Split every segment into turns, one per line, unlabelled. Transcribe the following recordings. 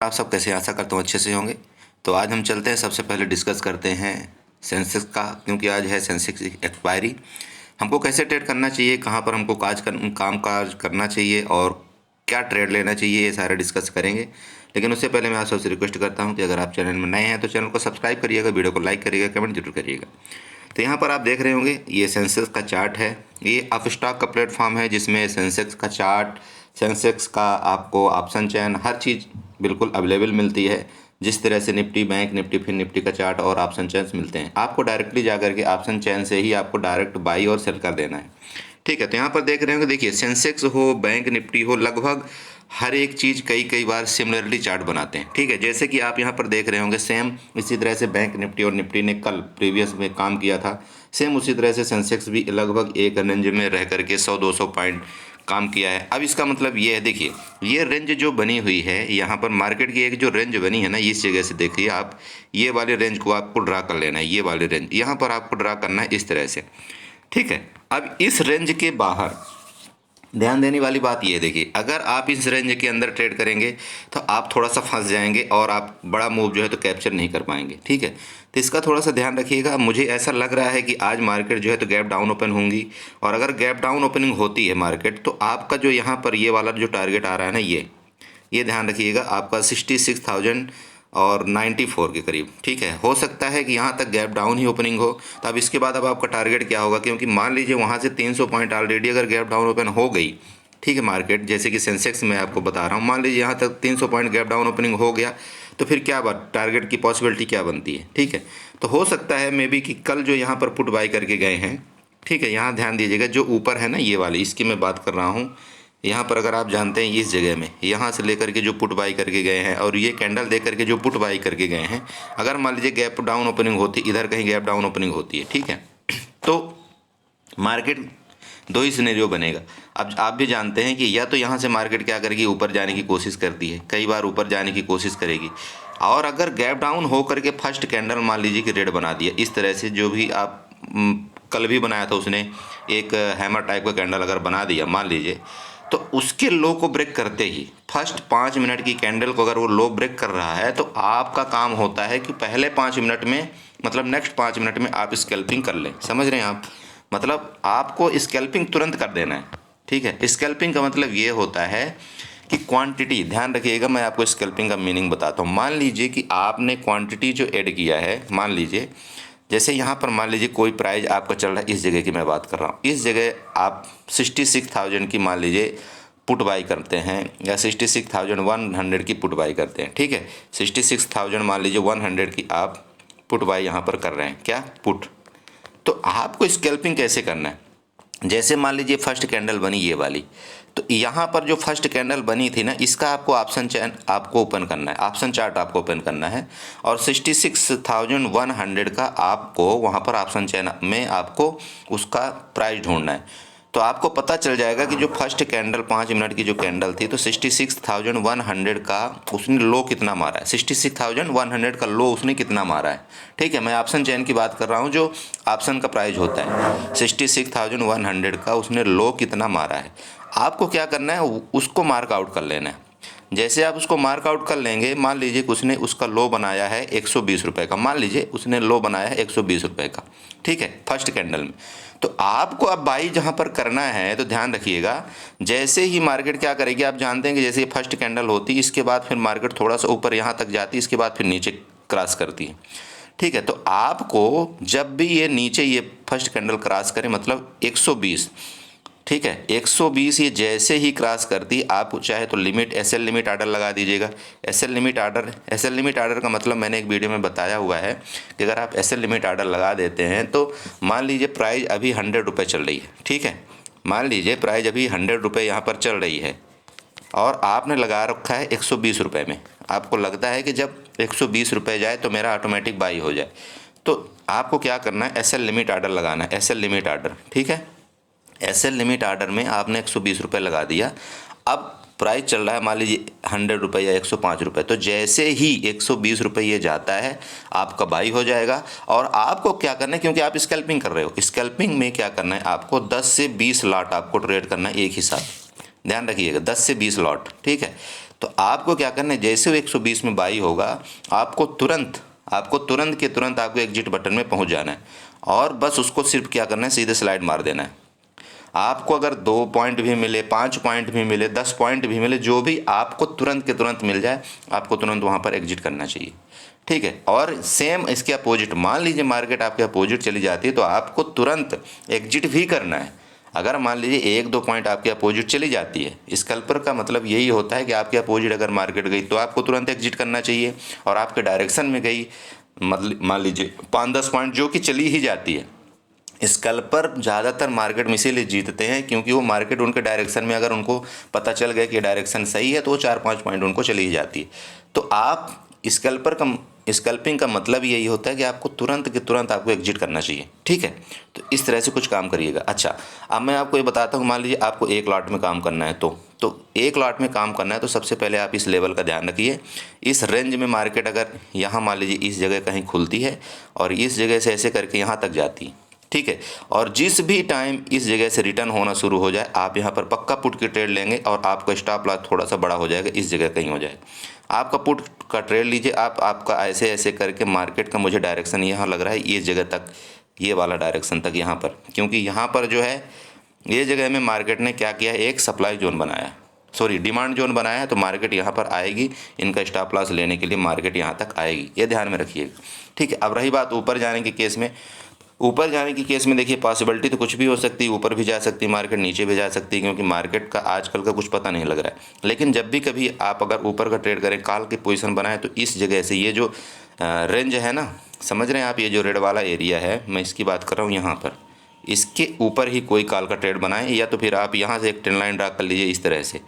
आप सब कैसे हैं? आशा करता हूँ अच्छे से होंगे। तो आज हम चलते हैं, सबसे पहले डिस्कस करते हैं सेंसेक्स का, क्योंकि आज है सेंसेक्स एक्सपायरी। हमको कैसे ट्रेड करना चाहिए, कहाँ पर हमको काम काज करना चाहिए और क्या ट्रेड लेना चाहिए, ये सारे डिस्कस करेंगे। लेकिन उससे पहले मैं आप सबसे रिक्वेस्ट करता हूँ कि अगर आप चैनल में नए हैं तो चैनल को सब्सक्राइब करिएगा, वीडियो को लाइक करिएगा, कमेंट जरूर करिएगा। तो यहाँ पर आप देख रहे होंगे ये सेंसेक्स का चार्ट है। ये अपस्टॉक का प्लेटफॉर्म है जिसमें सेंसेक्स का चार्ट, सेंसेक्स का आपको ऑप्शन चैन, हर चीज़ बिल्कुल अवेलेबल मिलती है। जिस तरह से निफ्टी, बैंक निफ्टी, फिर निफ्टी का चार्ट और ऑप्शन चैन्स मिलते हैं, आपको डायरेक्टली जाकर के ऑप्शन चैन से ही आपको डायरेक्ट बाई और सेल कर देना है। ठीक है, तो यहाँ पर देख रहे होंगे, देखिए सेंसेक्स हो, बैंक निफ्टी हो, लगभग हर एक चीज़ कई कई बार सिमिलरली चार्ट बनाते हैं। ठीक है, जैसे कि आप यहाँ पर देख रहे होंगे, सेम इसी तरह से बैंक निफ्टी और निफ्टी ने कल प्रीवियस में काम किया था, सेम उसी तरह से सेंसेक्स भी लगभग एक रेंज में रह करके 100-200 पॉइंट काम किया है। अब इसका मतलब ये है, देखिए ये रेंज जो बनी हुई है यहाँ पर, मार्केट की एक जो रेंज बनी है ना, इस जगह से देखिए आप, ये वाले रेंज को आपको ड्रा कर लेना है। ये वाले रेंज यहाँ पर आपको ड्रा करना है इस तरह से। ठीक है, अब इस रेंज के बाहर ध्यान देने वाली बात ये है, देखिए अगर आप इस रेंज के अंदर ट्रेड करेंगे तो आप थोड़ा सा फंस जाएंगे और आप बड़ा मूव जो है तो कैप्चर नहीं कर पाएंगे। ठीक है, तो इसका थोड़ा सा ध्यान रखिएगा। मुझे ऐसा लग रहा है कि आज मार्केट जो है तो गैप डाउन ओपन होंगी, और अगर गैप डाउन ओपनिंग होती है मार्केट, तो आपका जो यहाँ पर ये वाला जो टारगेट आ रहा है ना, ये ध्यान रखिएगा, आपका 66,000 और 94 के करीब। ठीक है, हो सकता है कि यहाँ तक गैप डाउन ही ओपनिंग हो, तो अब इसके बाद अब आपका टारगेट क्या होगा, क्योंकि मान लीजिए वहाँ से 300 पॉइंट ऑलरेडी अगर गैप डाउन ओपन हो गई, ठीक है, मार्केट जैसे कि सेंसेक्स में आपको बता रहा हूँ, मान लीजिए यहाँ तक 300 पॉइंट गैप डाउन ओपनिंग हो गया, तो फिर क्या बात, टारगेट की पॉसिबिलिटी क्या बनती है। ठीक है, तो हो सकता है मे बी कि कल जो यहाँ पर पुट बाई करके गए हैं, ठीक है, यहाँ ध्यान दीजिएगा, जो ऊपर है ना ये वाली, इसकी मैं बात कर रहा हूँ। यहाँ पर अगर आप जानते हैं इस जगह में, यहाँ से लेकर के जो पुट बाई करके गए हैं और ये कैंडल दे करके जो पुट बाई करके गए हैं, अगर मान लीजिए गैप डाउन ओपनिंग होती, इधर कहीं गैप डाउन ओपनिंग होती है, ठीक है, तो मार्केट दो ही सिनेरियो बनेगा। अब आप भी जानते हैं कि या तो यहाँ से मार्केट क्या करेगी, ऊपर जाने की कोशिश करती है, कई बार ऊपर जाने की कोशिश करेगी, और अगर गैप डाउन हो करके फर्स्ट कैंडल मान लीजिए कि रेड बना दिया इस तरह से, जो भी आप कल भी बनाया था उसने, एक हैमर टाइप का कैंडल अगर बना दिया मान लीजिए, तो उसके लो को ब्रेक करते ही फर्स्ट 5 मिनट की कैंडल को अगर वो लो ब्रेक कर रहा है, तो आपका काम होता है कि पहले 5 मिनट में, मतलब नेक्स्ट 5 मिनट में आप स्कैल्पिंग कर लें। समझ रहे हैं आप, मतलब आपको स्कैल्पिंग तुरंत कर देना है। ठीक है, स्कैल्पिंग का मतलब ये होता है कि क्वांटिटी, ध्यान रखिएगा, मैं आपको स्कैल्पिंग का मीनिंग बताता हूँ। मान लीजिए कि आपने क्वांटिटी जो ऐड किया है, मान लीजिए जैसे यहाँ पर मान लीजिए कोई प्राइस आपका चल रहा है, इस जगह की मैं बात कर रहा हूँ, इस जगह आप 66,000 की मान लीजिए पुट बाई करते हैं, या 66,100 की पुट बाई करते हैं। ठीक है, 66,000 मान लीजिए 100 की आप पुट बाई यहाँ पर कर रहे हैं, क्या, पुट। तो आपको स्कैल्पिंग कैसे करना है, जैसे मान लीजिए फर्स्ट कैंडल बनी ये वाली, तो यहाँ पर जो फर्स्ट कैंडल बनी थी ना, इसका आपको ऑप्शन चैन आपको ओपन करना है, ऑप्शन चार्ट आपको ओपन करना है, और 66,100 का आपको वहाँ पर ऑप्शन चैन में आपको उसका प्राइस ढूंढना है। तो आपको पता चल जाएगा कि जो फर्स्ट कैंडल 5 मिनट की जो कैंडल थी, तो 66,100 का उसने लो कितना मारा है, 66,100 का लो उसने कितना मारा है। ठीक है, मैं ऑप्शन चैन की बात कर रहा हूँ, जो ऑप्शन का प्राइस होता है, 66,100 का उसने लो कितना मारा है। आपको क्या करना है, उसको मार्क आउट कर लेना है। जैसे आप उसको मार्क आउट कर लेंगे, मान लीजिए कि उसने उसका लो बनाया है 120 रुपये का, मान लीजिए उसने लो बनाया है 120 रुपये का, ठीक है, फर्स्ट कैंडल में, तो आपको अब बाई जहाँ पर करना है, तो ध्यान रखिएगा, जैसे ही मार्केट क्या करेगी, आप जानते हैं कि जैसे ये फर्स्ट कैंडल होती, इसके बाद फिर मार्केट थोड़ा सा ऊपर यहाँ तक जाती, इसके बाद फिर नीचे क्रॉस करती है। ठीक है, तो आपको जब भी ये नीचे ये फर्स्ट कैंडल क्रॉस करे, मतलब 120, ठीक है, 120 ये जैसे ही क्रॉस करती, आप चाहे तो लिमिट, एसएल लिमिट आर्डर लगा दीजिएगा। एसएल लिमिट आर्डर का मतलब मैंने एक वीडियो में बताया हुआ है कि अगर आप एसएल लिमिट आर्डर लगा देते हैं, तो मान लीजिए प्राइस अभी 100 रुपये चल रही है, ठीक है, मान लीजिए प्राइस अभी 100 रुपये यहाँ पर चल रही है, और आपने लगा रखा है 120 रुपये में, आपको लगता है कि जब 120 रुपये जाए तो मेरा ऑटोमेटिक बाई हो जाए, तो आपको क्या करना है, एसएल लिमिट आर्डर लगाना है, एसएल लिमिट आर्डर। ठीक है, एसएल लिमिट आर्डर में आपने 120 रुपये लगा दिया, अब प्राइस चल रहा है मान लीजिए 100 रुपये या 105 रुपये, तो जैसे ही 120 रुपये ये जाता है, आपका बाई हो जाएगा। और आपको क्या करना है, क्योंकि आप स्कैल्पिंग कर रहे हो, स्कैल्पिंग में क्या करना है, आपको 10 से 20 लॉट आपको ट्रेड करना है एक ही साथ, ध्यान रखिएगा, 10 से 20 लॉट। ठीक है, तो आपको क्या करना है, जैसे वो 120 में बाई होगा आपको तुरंत के तुरंत आपको एग्जिट बटन में पहुंच जाना है और बस उसको सिर्फ क्या करना है, सीधे स्लाइड मार देना है। आपको अगर 2 पॉइंट भी मिले, 5 पॉइंट भी मिले, 10 पॉइंट भी मिले, जो भी आपको तुरंत के तुरंत मिल जाए आपको तुरंत वहाँ पर एग्जिट करना चाहिए, ठीक है। और सेम इसके अपोजिट, मान लीजिए मार्केट आपके अपोजिट चली जाती है तो आपको तुरंत एग्जिट भी करना है। अगर मान लीजिए 1-2 पॉइंट आपके अपोजिट चली जाती है, स्कैल्पर का मतलब यही होता है कि आपके अपोजिट अगर मार्केट गई तो आपको तुरंत एग्जिट करना चाहिए, और आपके डायरेक्शन में गई मतलब मान लीजिए 5-10 पॉइंट जो कि चली ही जाती है। स्कैल्पर ज़्यादातर मार्केट में इसीलिए जीतते हैं क्योंकि वो मार्केट उनके डायरेक्शन में, अगर उनको पता चल गया कि डायरेक्शन सही है तो वो 4-5 पॉइंट उनको चली ही जाती है। तो आप स्कैल्पिंग का मतलब यही होता है कि आपको तुरंत के तुरंत आपको एग्जिट करना चाहिए, ठीक है। तो इस तरह से कुछ काम करिएगा। अच्छा, अब मैं आपको ये बताता हूँ, मान लीजिए आपको एक लॉट में काम करना है तो एक लॉट में काम करना है तो सबसे पहले आप इस लेवल का ध्यान रखिए। इस रेंज में मार्केट अगर यहाँ मान लीजिए इस जगह कहीं खुलती है और इस जगह से ऐसे करके यहाँ तक जाती है, ठीक है, और जिस भी टाइम इस जगह से रिटर्न होना शुरू हो जाए आप यहाँ पर पक्का पुट की ट्रेड लेंगे और आपका स्टॉप लॉस थोड़ा सा बड़ा हो जाएगा, इस जगह कहीं हो जाए आपका पुट का ट्रेड लीजिए। आपका ऐसे ऐसे करके मार्केट का मुझे डायरेक्शन यहाँ लग रहा है ये जगह तक, ये वाला डायरेक्शन तक यहाँ पर, क्योंकि यहाँ पर जो है ये जगह में मार्केट ने क्या किया है, एक सप्लाई जोन बनाया, सॉरी डिमांड जोन बनाया है, तो मार्केट यहाँ पर आएगी, इनका स्टॉप लॉस लेने के लिए मार्केट यहाँ तक आएगी, ये ध्यान में रखिएगा, ठीक है। अब रही बात ऊपर जाने के केस में, ऊपर जाने की केस में देखिए पॉसिबिलिटी तो कुछ भी हो सकती है, ऊपर भी जा सकती है मार्केट, नीचे भी जा सकती है, क्योंकि मार्केट का आजकल का कुछ पता नहीं लग रहा है। लेकिन जब भी कभी आप अगर ऊपर का ट्रेड करें, कॉल की पोजीशन बनाएं, तो इस जगह से ये जो रेंज है ना, समझ रहे हैं आप, ये जो रेड वाला एरिया है मैं इसकी बात कर रहा हूँ, यहाँ पर इसके ऊपर ही कोई कॉल का ट्रेड बनाएं, या तो फिर आप यहाँ से एक ट्रेंड लाइन ड्रा कर लीजिए इस तरह से।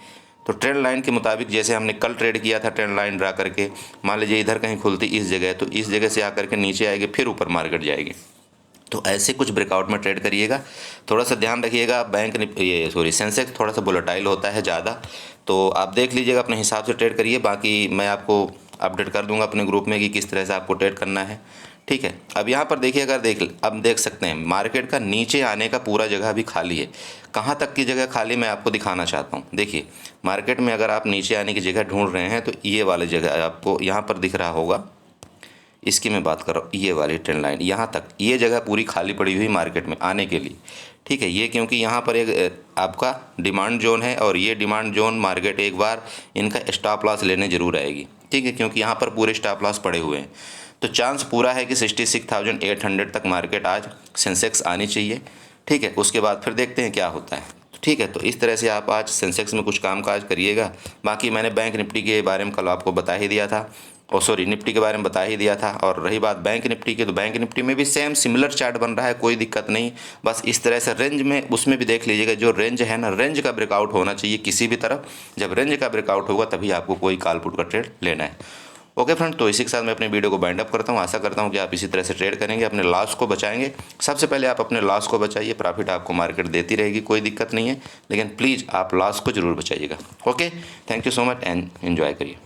तो ट्रेंड लाइन के मुताबिक जैसे हमने कल ट्रेड किया था, ट्रेंड लाइन ड्रा करके मान लीजिए इधर कहीं खुलती इस जगह, तो इस जगह से आकर के नीचे आएगी, फिर ऊपर मार्केट जाएगी। तो ऐसे कुछ ब्रेकआउट में ट्रेड करिएगा। थोड़ा सा ध्यान रखिएगा, सेंसेक्स थोड़ा सा वोलेटाइल होता है ज़्यादा, तो आप देख लीजिएगा अपने हिसाब से ट्रेड करिए। बाकी मैं आपको अपडेट कर दूंगा अपने ग्रुप में कि किस तरह से आपको ट्रेड करना है, ठीक है। अब यहाँ पर देखिए, अब देख सकते हैं मार्केट का नीचे आने का पूरा जगह भी खाली है। कहाँ तक की जगह खाली मैं आपको दिखाना चाहता हूँ। देखिए मार्केट में अगर आप नीचे आने की जगह ढूंढ रहे हैं तो ये वाली जगह आपको यहाँ पर दिख रहा होगा, इसकी मैं बात कर रहा हूँ, ये वाली ट्रेंड लाइन यहाँ तक, ये जगह पूरी खाली पड़ी हुई मार्केट में आने के लिए, ठीक है। ये क्योंकि यहाँ पर एक आपका डिमांड जोन है और ये डिमांड जोन मार्केट एक बार इनका स्टॉप लॉस लेने ज़रूर आएगी, ठीक है, क्योंकि यहाँ पर पूरे स्टॉप लॉस पड़े हुए हैं। तो चांस पूरा है कि 66,800 तक मार्केट आज सेंसेक्स आनी चाहिए, ठीक है। उसके बाद फिर देखते हैं क्या होता है, ठीक है। तो इस तरह से आप आज सेंसेक्स में कुछ काम काज करिएगा। बाकी मैंने बैंक निफ्टी के बारे में कल आपको बता ही दिया था, निफ्टी के बारे में बता ही दिया था। और रही बात बैंक निफ्टी की, तो बैंक निफ्टी में भी सेम सिमिलर चार्ट बन रहा है, कोई दिक्कत नहीं। बस इस तरह से रेंज में, उसमें भी देख लीजिएगा जो रेंज है ना, रेंज का ब्रेकआउट होना चाहिए किसी भी तरफ। जब रेंज का ब्रेकआउट होगा तभी आपको कोई कॉल पुट का ट्रेड लेना है। ओके फ्रेंड, तो इसी के साथ मैं अपने वीडियो को बाइंड अप करता हूँ। आशा करता हूँ कि आप इसी तरह से ट्रेड करेंगे, अपने लॉस को बचाएंगे। सबसे पहले आप अपने लॉस को बचाइए, प्रॉफिट आपको मार्केट देती रहेगी, कोई दिक्कत नहीं है, लेकिन प्लीज़ आप लॉस को ज़रूर बचाइएगा। Okay, thank you so much and enjoy करिए।